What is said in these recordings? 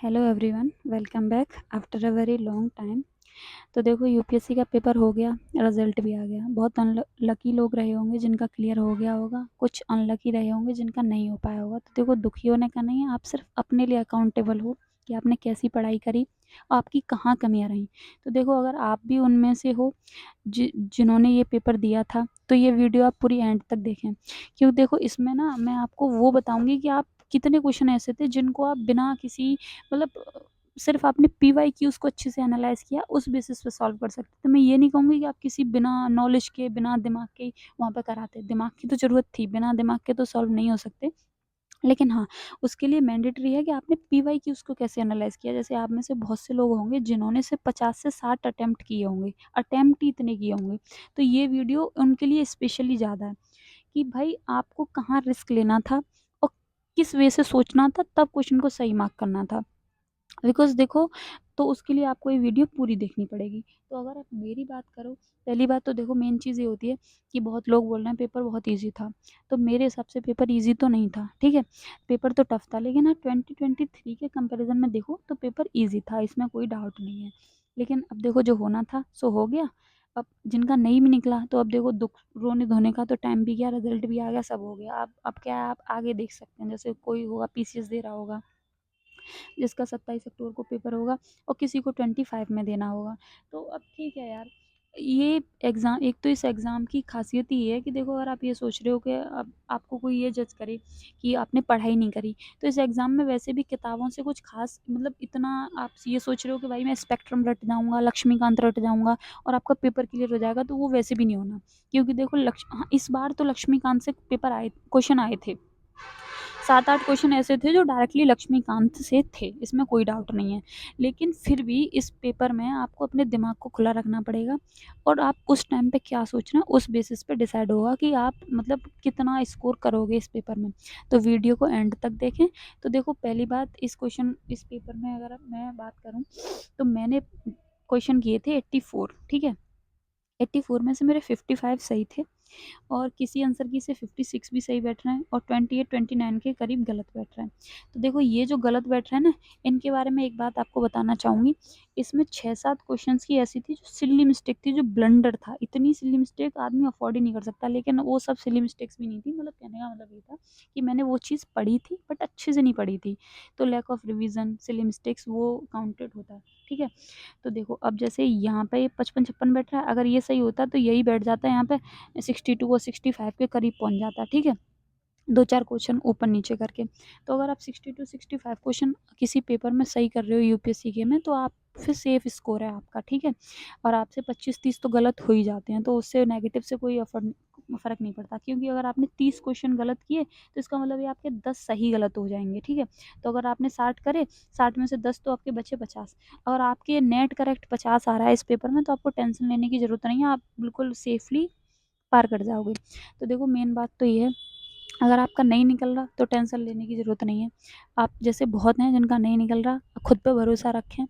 Hello everyone, welcome back after a very long time. तो देखो UPSC का paper हो गया, रिजल्ट भी आ गया। बहुत लकी लोग रहे होंगे जिनका क्लियर हो गया होगा, कुछ अनलकी रहे होंगे जिनका नहीं हो पाया होगा। तो देखो दुखी होने का नहीं है, आप सिर्फ अपने लिए अकाउंटेबल हो कि आपने कैसी पढ़ाई करी, आपकी कहाँ कमियाँ रहीं। तो देखो अगर आप भी उनमें से हो जिन्होंने ये पेपर दिया था, तो ये वीडियो आप पूरी एंड तक देखें, क्यों देखो इसमें ना मैं आपको वो बताऊंगी कि आप कितने क्वेश्चन ऐसे थे जिनको आप बिना किसी मतलब सिर्फ आपने पीवाईक्यूज को अच्छे से एनालाइज किया, उस बेसिस पे सॉल्व कर सकते। तो मैं ये नहीं कहूँगी कि आप किसी बिना नॉलेज के, बिना दिमाग के वहाँ पे कराते। दिमाग की तो ज़रूरत थी, बिना दिमाग के तो सॉल्व नहीं हो सकते। लेकिन हाँ, उसके लिए मैंडेटरी है कि आपने पीवाईक्यूज को कैसे एनालाइज किया। जैसे आप में से बहुत से लोग होंगे जिन्होंने से 50 से 60 अटेम्प्ट किए होंगे, अटेम्प्ट ही इतने किए होंगे। तो ये वीडियो उनके लिए स्पेशली ज़्यादा है कि भाई आपको कहाँ रिस्क लेना था और किस वे से सोचना था, तब क्वेश्चन को सही मार्क करना था। बिकॉज़ देखो, तो उसके लिए आपको ये वीडियो पूरी देखनी पड़ेगी। तो अगर आप मेरी बात करो, पहली बात तो देखो मेन चीज़ ये होती है कि बहुत लोग बोल रहे हैं पेपर बहुत ईज़ी था। तो मेरे हिसाब से पेपर ईज़ी तो नहीं था, ठीक है? पेपर तो टफ था, लेकिन हाँ 2023 के कंपैरिज़न में देखो तो पेपर ईज़ी था, इसमें कोई डाउट नहीं है। लेकिन अब देखो जो होना था सो हो गया। अब जिनका नहीं भी निकला तो अब देखो दुःख रोने-धोने का तो टाइम भी गया, रिज़ल्ट भी आ गया, सब हो गया। अब क्या है, आप आगे देख सकते हैं। जैसे कोई होगा पीसीएस दे रहा होगा, जिसका 27 अक्टूबर को पेपर होगा और किसी को 25 में देना होगा। तो अब ठीक है यार, ये एग्ज़ाम, एक तो इस एग्ज़ाम की ख़ासियत ही ये है कि देखो अगर आप ये सोच रहे हो कि अब आपको कोई ये जज करे कि आपने पढ़ाई नहीं करी, तो इस एग्ज़ाम में वैसे भी किताबों से कुछ ख़ास मतलब इतना आप ये सोच रहे हो कि भाई मैं स्पेक्ट्रम रट जाऊँगा, लक्ष्मीकांत रट जाऊँगा और आपका पेपर क्लियर हो जाएगा, तो वो वैसे भी नहीं होना। क्योंकि देखो हाँ, इस बार तो लक्ष्मीकांत से पेपर आए, क्वेश्चन आए थे। 7-8 क्वेश्चन ऐसे थे जो डायरेक्टली लक्ष्मीकांत से थे, इसमें कोई डाउट नहीं है। लेकिन फिर भी इस पेपर में आपको अपने दिमाग को खुला रखना पड़ेगा और आप उस टाइम पे क्या सोच रहे हैं, उस बेसिस पे डिसाइड होगा कि आप मतलब कितना स्कोर करोगे इस पेपर में। तो वीडियो को एंड तक देखें। तो देखो पहली बात, इस पेपर में अगर मैं बात करूँ, तो मैंने क्वेश्चन किए थे 84, ठीक है? 84 में से मेरे 55 सही थे और किसी आंसर की से 56 भी सही बैठ रहे हैं और 28-29 के करीब गलत बैठ रहे हैं। तो देखो ये जो गलत बैठ रहे हैं ना, इनके बारे में एक बात आपको बताना चाहूँगी। इसमें 6-7 क्वेश्चंस की ऐसी थी जो सिली मिस्टेक थी, जो ब्लंडर था। इतनी सिली मिस्टेक आदमी अफोर्ड ही नहीं कर सकता, लेकिन वो सब सिली मिस्टेक्स भी नहीं थी। मतलब कहने का मतलब ये था कि मैंने वो चीज़ पढ़ी थी बट अच्छे से नहीं पढ़ी थी। तो lack of revision, silly mistakes वो काउंटेड होता है, ठीक है? तो देखो अब जैसे यहाँ पे 55-56 बैठ रहा है, अगर ये सही होता तो यही बैठ जाता है यहाँ पे 62 और 65 के करीब पहुँच जाता, ठीक है? 2-4 क्वेश्चन ऊपर-नीचे करके। तो अगर आप 60-65 क्वेश्चन किसी पेपर में सही कर रहे हो यूपीएससी के में, तो आप फिर सेफ स्कोर है आपका, ठीक है? और आपसे 25-30 तो गलत हो ही जाते हैं, तो उससे नेगेटिव से कोई फ़र्क नहीं पड़ता, क्योंकि अगर आपने 30 क्वेश्चन गलत किए, तो इसका मतलब ये आपके 10 सही गलत हो जाएँगे, ठीक है? तो अगर आपने 60 करे, 60 में से 10 तो आपके बचे 50। और आपके नेट करेक्ट 50 आ रहा है इस पेपर में, तो आपको टेंशन लेने की ज़रूरत नहीं है, आप बिल्कुल सेफ़ली पार कर जाओगे। तो देखो मेन बात तो ये है, अगर आपका नहीं निकल रहा तो टेंशन लेने की ज़रूरत नहीं है। आप जैसे बहुत हैं जिनका नहीं निकल रहा, खुद पे भरोसा रखें।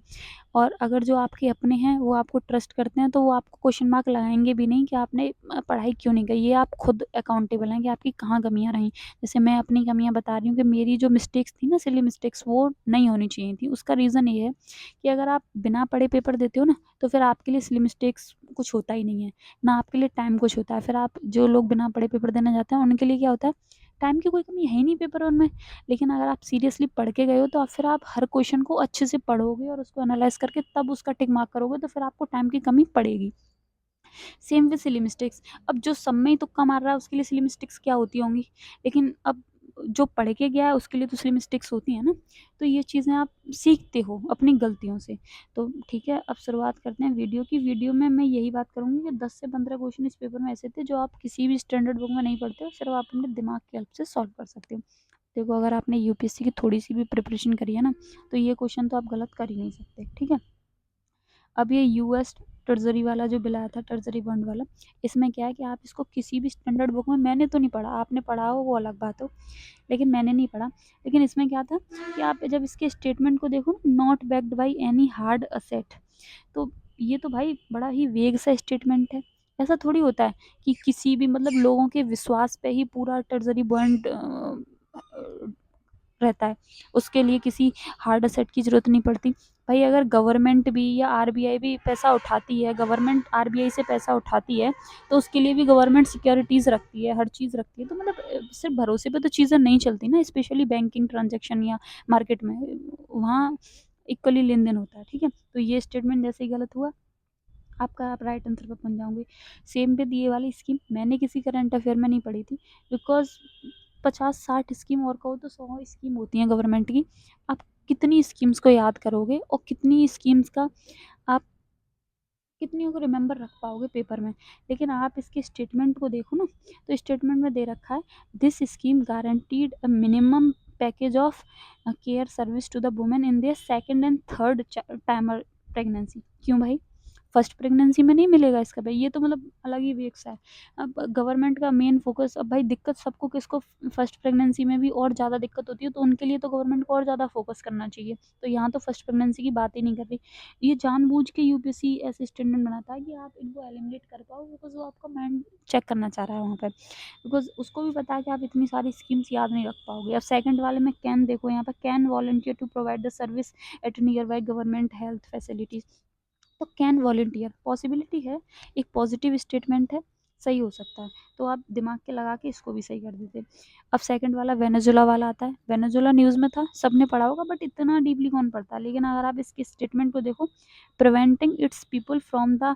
और अगर जो आपके अपने हैं वो आपको ट्रस्ट करते हैं, तो वो आपको क्वेश्चन मार्क लगाएँगे भी नहीं कि आपने पढ़ाई क्यों नहीं की। ये आप खुद अकाउंटेबल हैं कि आपकी कहाँ कमियाँ रहीं। जैसे मैं अपनी कमियाँ बता रही हूँ कि मेरी जो मिस्टेक्स थी ना, सिली मिस्टेक्स, वो नहीं होनी चाहिए थी। उसका रीज़न ये है कि अगर आप बिना पढ़े पेपर देते हो ना, तो फिर आपके लिए सिली मिस्टेक्स कुछ होता ही नहीं है, ना आपके लिए टाइम कुछ होता है। फिर आप जो लोग बिना पढ़े पेपर देने जाते हैं, उनके लिए क्या होता है, टाइम की कोई कमी है ही नहीं पेपर उनमें। लेकिन अगर आप सीरियसली पढ़ के गए हो, तो फिर आप हर क्वेश्चन को अच्छे से पढ़ोगे और उसको एनालाइज़ करके तब उसका टिक मार्क करोगे, तो फिर आपको टाइम की कमी पड़ेगी। Same with silly mistakes. अब जो सब में ही तुक्का मार रहा है उसके लिए सिली मिस्टेक्स क्या होती होंगी? लेकिन अब जो पढ़ के गया है उसके लिए तो सिली मिस्टेक्स होती हैं ना। तो ये चीज़ें आप सीखते हो अपनी गलतियों से। तो ठीक है, अब शुरुआत करते हैं वीडियो की। वीडियो में मैं यही बात करूँगी कि 10 से 15 क्वेश्चन इस पेपर में ऐसे थे जो आप किसी भी स्टैंडर्ड बुक में नहीं पढ़ते हो, सिर्फ आप अपने दिमाग की हेल्प से सॉल्व कर सकते हो। देखो अगर आपने यूपीएससी की थोड़ी-सी भी प्रिपरेशन करी है ना, तो ये क्वेश्चन तो आप गलत कर ही नहीं सकते, ठीक है? अब ये यूएस ट्रेज़री वाला जो बिल आया था, ट्रेज़री बॉन्ड वाला, इसमें क्या है कि आप इसको किसी भी स्टैंडर्ड बुक में, मैंने तो नहीं पढ़ा, आपने पढ़ा हो वो अलग बात हो, लेकिन मैंने नहीं पढ़ा। लेकिन इसमें क्या था कि आप जब इसके स्टेटमेंट को देखो ना, not backed by any hard asset, तो ये तो भाई बड़ा ही वेग सा स्टेटमेंट है। ऐसा थोड़ी होता है कि किसी भी मतलब लोगों के विश्वास पे ही पूरा ट्रेज़री बॉन्ड रहता है, उसके लिए किसी हार्ड असेट की ज़रूरत नहीं पड़ती। भाई अगर गवर्नमेंट भी या आरबीआई भी पैसा उठाती है, गवर्नमेंट आरबीआई से पैसा उठाती है, तो उसके लिए भी गवर्नमेंट सिक्योरिटीज़ रखती है, हर चीज़ रखती है। तो मतलब सिर्फ भरोसे पे तो चीज़ें नहीं चलती ना, स्पेशली बैंकिंग ट्रांजेक्शन या मार्केट में, वहाँ इक्वली लेन देन होता है। ठीक है, तो ये स्टेटमेंट जैसे ही गलत हुआ, आपका आप राइट आंसर पर पहुंच जाओगे। सेम विद ये वाली स्कीम, मैंने किसी करंट अफेयर में नहीं पढ़ी थी, बिकॉज 50-60 स्कीम और कहो तो 100 स्कीम होती हैं गवर्नमेंट की। आप कितनी स्कीम्स को याद करोगे और कितनी स्कीम्स का आप कितनी को रिमेंबर रख पाओगे पेपर में। लेकिन आप इसके स्टेटमेंट को देखो ना, तो स्टेटमेंट में दे रखा है this scheme guaranteed a minimum package of care service to the women in their second and third timer pregnancy. क्यों भाई, फर्स्ट प्रेगनेंसी में नहीं मिलेगा इसका? भाई ये तो मतलब अलग ही वेक्स है। अब गवर्नमेंट का मेन फोकस, अब भाई दिक्कत सबको किसको, फर्स्ट प्रेगनेंसी में भी और ज़्यादा दिक्कत होती है, तो उनके लिए तो गवर्नमेंट को और ज़्यादा फोकस करना चाहिए। तो यहाँ तो फर्स्ट प्रेगनेंसी की बात ही नहीं कर रही। ये जानबूझ के यूपीएससी ऐसे स्टैंडर्ड बनाता है कि आप इनको एलिमिनेट कर पाओ, बिकॉज वो आपका माइंड चेक करना चाह रहा है वहाँ पे, बिकॉज उसको भी पता है कि आप इतनी सारी स्कीम्स याद नहीं रख पाओगे। अब सेकंड वाले में कैन देखो, यहाँ पर can volunteer to provide the service at nearby government health facilities. तो कैन वॉलंटियर पॉसिबिलिटी है, एक पॉजिटिव स्टेटमेंट है, सही हो सकता है। तो आप दिमाग के लगा के इसको भी सही कर देते। अब सेकंड वाला वेनेजुला वाला आता है। वेनेजुला न्यूज़ में था, सबने पढ़ा होगा, बट इतना डीपली कौन पढ़ता है। लेकिन अगर आप इसके स्टेटमेंट को देखो, preventing it's people from the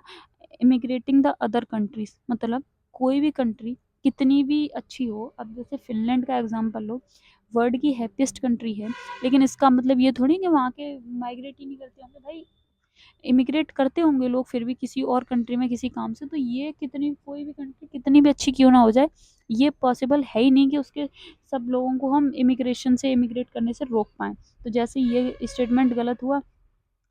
immigrating the other countries, मतलब कोई भी कंट्री कितनी भी अच्छी हो, अब जैसे फिनलैंड का एग्जाम्पल लो, वर्ल्ड की हैप्पीस्ट कंट्री है, लेकिन इसका मतलब ये थोड़ी कि वहाँ के माइग्रेट ही नहीं करते होंगे। भाई इमिग्रेट करते होंगे लोग फिर भी किसी और कंट्री में किसी काम से। तो ये कितनी, कोई भी कंट्री कितनी भी अच्छी क्यों ना हो जाए, ये पॉसिबल है ही नहीं कि उसके सब लोगों को हम इमिग्रेशन से इमिग्रेट करने से रोक पाएँ। तो जैसे ये स्टेटमेंट गलत हुआ,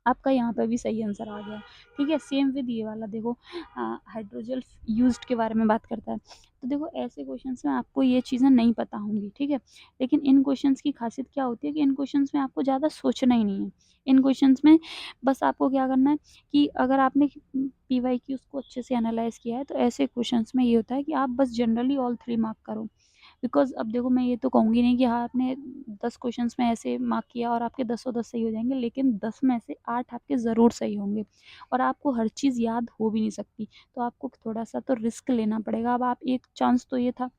आपका यहाँ पे भी सही आंसर आ गया। ठीक है, सेम विद ये वाला देखो, हाइड्रोजल यूज्ड के बारे में बात करता है। तो देखो ऐसे क्वेश्चंस में आपको ये चीज़ें नहीं पता होंगी, ठीक है, लेकिन इन क्वेश्चंस की खासियत क्या होती है कि इन क्वेश्चंस में आपको ज़्यादा सोचना ही नहीं है। इन क्वेश्चंस में बस आपको क्या करना है कि अगर आपने पी वाई क्यूज़ को अच्छे से एनालाइज किया है, तो ऐसे क्वेश्चंस में ये होता है कि आप बस जनरली ऑल 3 मार्क करो। बिकॉज़ अब देखो मैं ये तो कहूँगी नहीं कि हाँ आपने 10 क्वेश्चंस में ऐसे मार्क किया और आपके 10-10 सही हो जाएँगे, लेकिन 10 में से 8 आपके ज़रूर सही होंगे। और आपको हर चीज़ याद हो भी नहीं सकती, तो आपको थोड़ा-सा तो रिस्क लेना पड़ेगा। अब आप, एक चांस तो ये था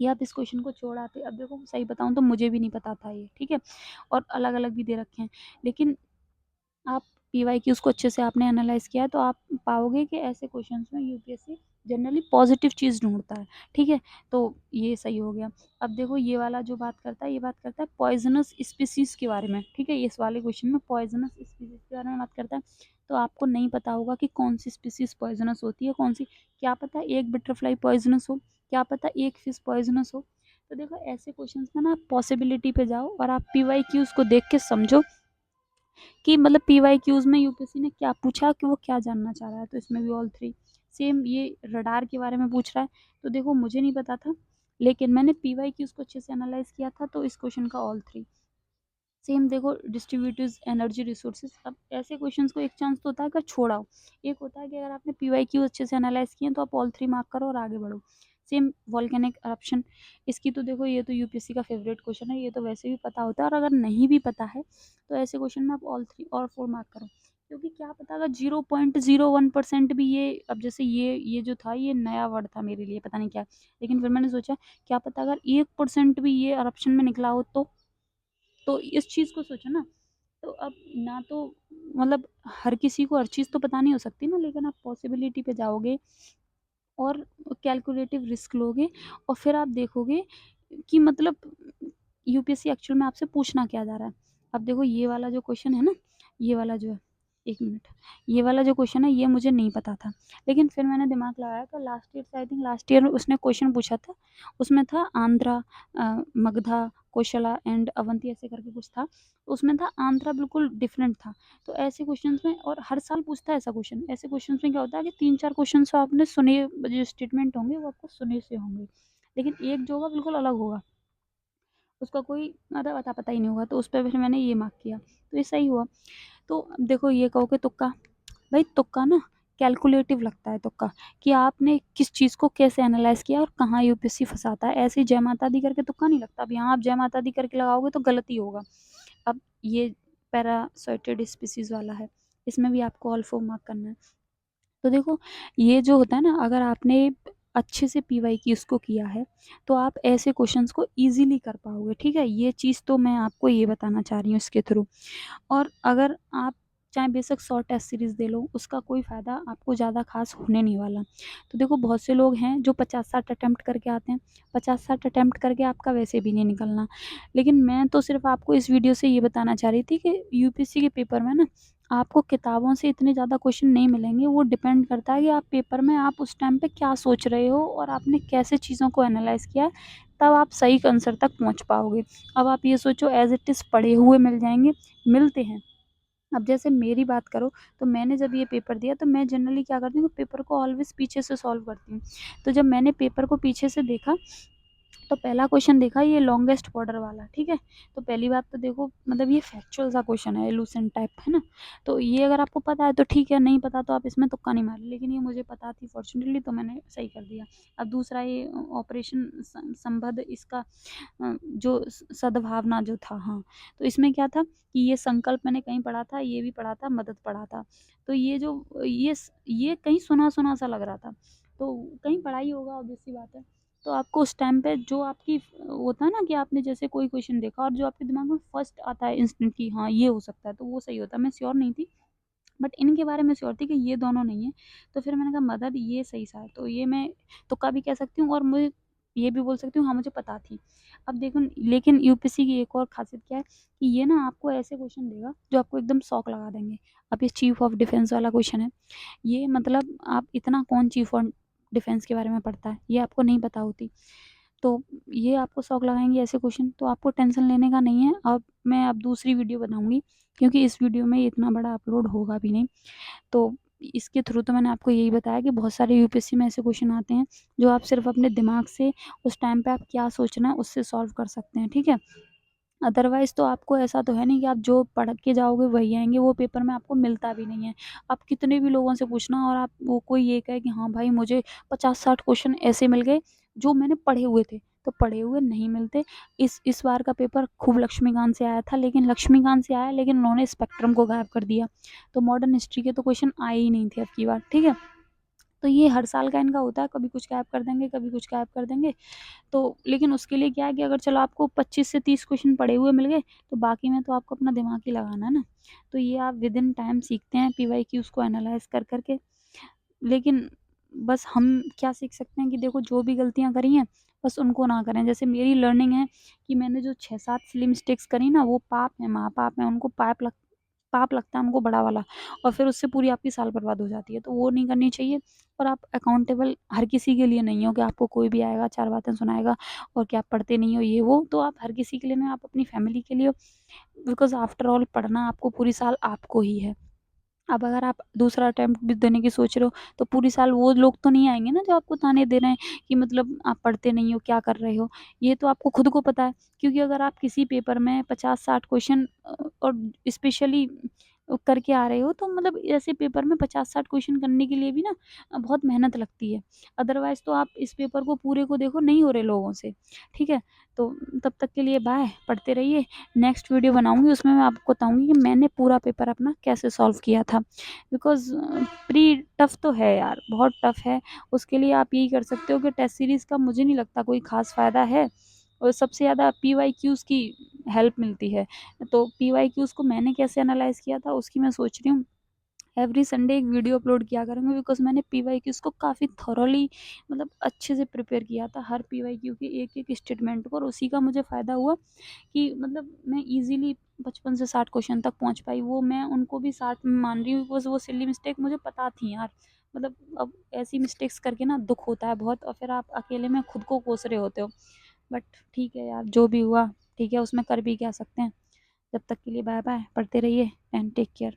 कि आप इस क्वेश्चन को छोड़ आते। अब देखो सही बताऊँ तो मुझे भी नहीं पता था ये, ठीक है? और अलग-अलग भी दे रखे हैं, लेकिन आप पीवाईक्यूज़ को अच्छे से आपने एनालाइज़ किया है, तो आप पाओगे कि ऐसे क्वेश्चंस में यूपीएससी जनरली पॉजिटिव चीज़ ढूँढता है, ठीक है? तो ये सही हो गया। अब देखो ये वाला जो बात करता है, ये बात करता है पॉइज़नस स्पीशीज़ के बारे में, ठीक है? इस वाले क्वेश्चन में पॉइज़नस स्पीशीज़ के बारे में बात करता है। तो आपको नहीं पता होगा कि कौन-सी स्पीशीज़ पॉइज़नस होती है, कौन-सी, क्या पता एक बटरफ्लाई पॉइज़नस हो, क्या पता एक फिश पॉइज़नस हो। तो देखो ऐसे क्वेश्चंस में ना आप पॉसिबिलिटी पे जाओ और आप पीवाईक्यूज़ को देख के समझो कि मतलब पीवाईक्यूज़ में यूपीएससी ने क्या पूछा, कि वो क्या जानना चाह रहा है। तो इसमें भी ऑल 3 सेम। ये रडार के बारे में पूछ रहा है, तो देखो मुझे नहीं पता था, लेकिन मैंने पीवाईक्यूज़ को अच्छे से एनालाइज़ किया था, तो इस क्वेश्चन का ऑल 3। सेम देखो डिस्ट्रीब्यूटिव एनर्जी रिसोर्सेज। अब ऐसे क्वेश्चंस को एक चांस तो होता है अगर छोड़ा हो, एक होता है कि अगर आपने पीवाईक्यू अच्छे से एनालाइज किए तो आप ऑल 3 मार्क करो और आगे बढ़ो। सेम वॉल्केनिक eruption, इसकी तो देखो ये तो यूपीएससी का फेवरेट क्वेश्चन है, ये तो वैसे भी पता होता है। और अगर नहीं भी पता है तो ऐसे क्वेश्चन में आप ऑल 3 और 4 मार्क करो, क्योंकि क्या पता अगर 0.01% भी ये, अब जैसे ये जो था ये नया वर्ड था मेरे लिए, पता नहीं क्या, लेकिन फिर मैंने सोचा क्या पता अगर 1% भी ये eruption में निकला हो तो इस चीज़ को सोचो ना। तो अब ना तो मतलब हर किसी को हर चीज़ तो पता नहीं हो सकती ना, लेकिन आप पॉसिबिलिटी पे जाओगे और कैलकुलेटिव रिस्क लोगे, और फिर आप देखोगे कि मतलब यूपीएससी एक्चुअल में आपसे पूछना क्या जा रहा है। अब देखो ये वाला जो क्वेश्चन है ना, ये वाला जो है, एक मिनट, ये वाला जो क्वेश्चन है ये मुझे नहीं पता था, लेकिन फिर मैंने दिमाग लगाया कि लास्ट ईयर से, आई थिंक लास्ट ईयर उसने क्वेश्चन पूछा था, उसमें था आंध्रा, मगधा, कौशला एंड अवंती ऐसे करके कुछ था, तो उसमें था आंध्रा, बिल्कुल डिफरेंट था। तो ऐसे क्वेश्चंस में, और हर साल पूछता है ऐसा क्वेश्चन, ऐसे क्वेश्चंस में क्या होता है कि 3-4 क्वेश्चन तो आपने सुने, जो स्टेटमेंट होंगे वो आपको सुने से होंगे, लेकिन एक जो होगा बिल्कुल अलग होगा, उसका कोई मतलब अता पता ही नहीं होगा। तो उस पर फिर मैंने ये मार्क किया, तो ये सही हुआ। तो अब देखो ये कहो कि तुक्का, भाई तुक्का ना कैलकुलेटिव लगता है तुक्का, कि आपने किस चीज़ को कैसे एनालाइज किया और कहाँ यूपीएससी फंसाता है। ऐसे ही जय माता दी करके तुक्का नहीं लगता। अब यहाँ आप जय माता दी करके लगाओगे तो गलती होगा। अब ये पैरासाइटेड स्पीसीज वाला है, इसमें भी आपको ऑल 4 मार्क करना है। तो देखो, ये जो होता है ना, अगर आपने अच्छे से पीवाई की उसको किया है तो आप ऐसे क्वेश्चंस को इजीली कर पाओगे। ठीक है, ये चीज़ तो मैं आपको ये बताना चाह रही हूँ इसके थ्रू। और अगर आप चाहे बेशक शॉर्ट टेस्ट सीरीज़ दे लो, उसका कोई फ़ायदा आपको ज़्यादा खास होने नहीं वाला। तो देखो, बहुत से लोग हैं जो 50-60 अटेम्प्ट करके आते हैं, 50-60 अटेम्प्ट करके आपका वैसे भी नहीं निकलना। लेकिन मैं तो सिर्फ आपको इस वीडियो से ये बताना चाह रही थी कि यूपीएससी के पेपर में ना आपको किताबों से इतने ज़्यादा क्वेश्चन नहीं मिलेंगे। वो डिपेंड करता है कि आप पेपर में आप उस टाइम पे क्या सोच रहे हो और आपने कैसे चीज़ों को एनालाइज़ किया है, तब आप सही आंसर तक पहुँच पाओगे। अब आप ये सोचो एज़ इट इज़ पढ़े हुए मिल जाएँगे, मिलते हैं। अब जैसे मेरी बात करो, तो मैंने जब ये पेपर दिया तो मैं जनरली क्या करती हूँ, पेपर को ऑलवेज़ पीछे से सॉल्व करती हूँ। तो जब मैंने पेपर को पीछे से देखा, तो पहला क्वेश्चन देखा ये लॉन्गेस्ट बॉर्डर वाला, ठीक है। तो पहली बात तो देखो, मतलब ये फैक्चुअल सा क्वेश्चन है, एलुसेंट टाइप, है ना। तो ये अगर आपको पता है तो ठीक है, नहीं पता तो आप इसमें तुक्का नहीं मारे, लेकिन ये मुझे पता थी फॉर्चुनेटली, तो मैंने सही कर दिया। अब दूसरा ये ऑपरेशन संबद्ध, इसका जो सद्भावना जो था, हाँ, तो इसमें क्या था कि ये संकल्प मैंने कहीं पढ़ा था, ये भी पढ़ा था, मदद पढ़ा था। तो ये जो ये कहीं सुना सुना सा लग रहा था, तो कहीं पढ़ा ही होगा, ऑब्वियस सी बात है। तो आपको उस टाइम पे जो आपकी होता है ना, कि आपने जैसे कोई क्वेश्चन देखा और जो आपके दिमाग में फर्स्ट आता है इंस्टेंट की, हाँ ये हो सकता है, तो वो सही होता है। मैं श्योर नहीं थी, बट इनके बारे में श्योर थी कि ये दोनों नहीं है। तो फिर मैंने कहा मदद ये सही सा है, तो ये मैं तुक्का भी कह सकती हूँ और मुझे ये भी बोल सकती हूँ, हाँ मुझे पता थी। अब देखो, लेकिन यूपीएससी की एक और खासियत क्या है कि ये ना आपको ऐसे क्वेश्चन देगा जो आपको एकदम शॉक लगा देंगे। अब ये चीफ ऑफ डिफेंस वाला क्वेश्चन है, ये मतलब आप इतना कौन चीफ ऑफ डिफेंस के बारे में पढ़ता है, ये आपको नहीं पता होती। तो ये आपको शौक लगाएँगे ऐसे क्वेश्चन, तो आपको टेंशन लेने का नहीं है। अब दूसरी वीडियो बनाऊँगी, क्योंकि इस वीडियो में इतना बड़ा अपलोड होगा भी नहीं। तो इसके थ्रू तो मैंने आपको यही बताया कि बहुत सारे यूपीएससी में ऐसे क्वेश्चन आते हैं जो आप सिर्फ अपने दिमाग से उस टाइम पे आप क्या सोचना है उससे सॉल्व कर सकते हैं, ठीक है। अदरवाइज़ तो आपको ऐसा तो है नहीं कि आप जो पढ़ के जाओगे वही आएँगे, वो पेपर में आपको मिलता भी नहीं है। आप कितने भी लोगों से पूछना और आप वो कोई ये कहे कि हाँ भाई मुझे 50-60 क्वेश्चन ऐसे मिल गए जो मैंने पढ़े हुए थे, तो पढ़े हुए नहीं मिलते। इस बार का पेपर खूब लक्ष्मीकांत से आया था, लेकिन लक्ष्मीकांत से आया, लेकिन उन्होंने स्पेक्ट्रम को गायब कर दिया। तो मॉडर्न हिस्ट्री के तो क्वेश्चन आए ही नहीं थे अब की बार, ठीक है। तो ये हर साल का इनका होता है, कभी कुछ गायब कर देंगे, कभी कुछ गायब कर देंगे। तो लेकिन उसके लिए क्या है कि अगर चलो आपको 25 से 30 क्वेश्चन पढ़े हुए मिल गए, तो बाकी में तो आपको अपना दिमाग ही लगाना है ना। तो ये आप विद इन टाइम सीखते हैं पीवाईक्यूज़ को एनालाइज़ कर के। लेकिन बस हम क्या सीख सकते हैं कि देखो, जो भी गलतियाँ करी हैं, बस उनको ना करें। जैसे मेरी लर्निंग है कि मैंने जो 6-7 सिली मिस्टेक्स करी ना, वो पाप है, महापाप है, उनको पाप लगता है उनको बड़ा वाला, और फिर उससे पूरी आपकी साल बर्बाद हो जाती है, तो वो नहीं करनी चाहिए। और आप अकाउंटेबल हर किसी के लिए नहीं हो कि आपको कोई भी आएगा 4 बातें सुनाएगा और कि आप पढ़ते नहीं हो ये वो, तो आप हर किसी के लिए नहीं, आप अपनी फैमिली के लिए हो। बिकॉज़ आफ्टर ऑल पढ़ना आपको पूरी साल आपको ही है। अब अगर आप दूसरा अटेम्प्ट भी देने की सोच रहे हो, तो पूरी साल वो लोग तो नहीं आएँगे ना जो आपको ताने दे रहे हैं कि मतलब आप पढ़ते नहीं हो, क्या कर रहे हो? ये तो आपको खुद को पता है, क्योंकि अगर आप किसी पेपर में 50-60 क्वेश्चन और स्पेशली करके आ रहे हो, तो मतलब ऐसे पेपर में 50-60 क्वेश्चन करने के लिए भी ना बहुत मेहनत लगती है। अदरवाइज़ तो आप इस पेपर को पूरे को देखो, नहीं हो रहे लोगों से, ठीक है? तो तब तक के लिए बाय, पढ़ते रहिए। नेक्स्ट वीडियो बनाऊँगी, उसमें मैं आपको बताऊँगी कि मैंने पूरा पेपर अपना कैसे सॉल्व किया था। बिकॉज़ प्री टफ़ तो है यार, बहुत टफ़ है। उसके लिए आप यही कर सकते हो कि टेस्ट सीरीज़ का मुझे नहीं लगता कोई ख़ास फ़ायदा है, और सबसे ज़्यादा पीवाईक्यूज़ की हेल्प मिलती है। तो पीवाईक्यूज़ को मैंने कैसे एनालाइज़ किया था उसकी मैं सोच रही हूँ एवरी संडे एक वीडियो अपलोड किया करूँगी, बिकॉज़ मैंने पीवाईक्यूज़ को काफ़ी थॉरोली, मतलब अच्छे से प्रिपेयर किया था, हर पीवाईक्यू के एक-एक स्टेटमेंट को, और उसी का मुझे फ़ायदा हुआ कि मतलब मैं ईज़िली 55 से 60 क्वेश्चन तक पहुँच पाई। वो मैं उनको भी 60 में मान रही हूँ, बिकॉज़ वो सिली मिस्टेक मुझे पता थी यार। मतलब अब ऐसी मिस्टेक्स करके ना दुःख होता है बहुत, और फिर आप अकेले में खुद को कोस रहे होते हो। बट ठीक है यार, जो भी हुआ ठीक है, उसमें कर भी क्या सकते हैं। जब तक के लिए बाय बाय, पढ़ते रहिए एंड टेक केयर।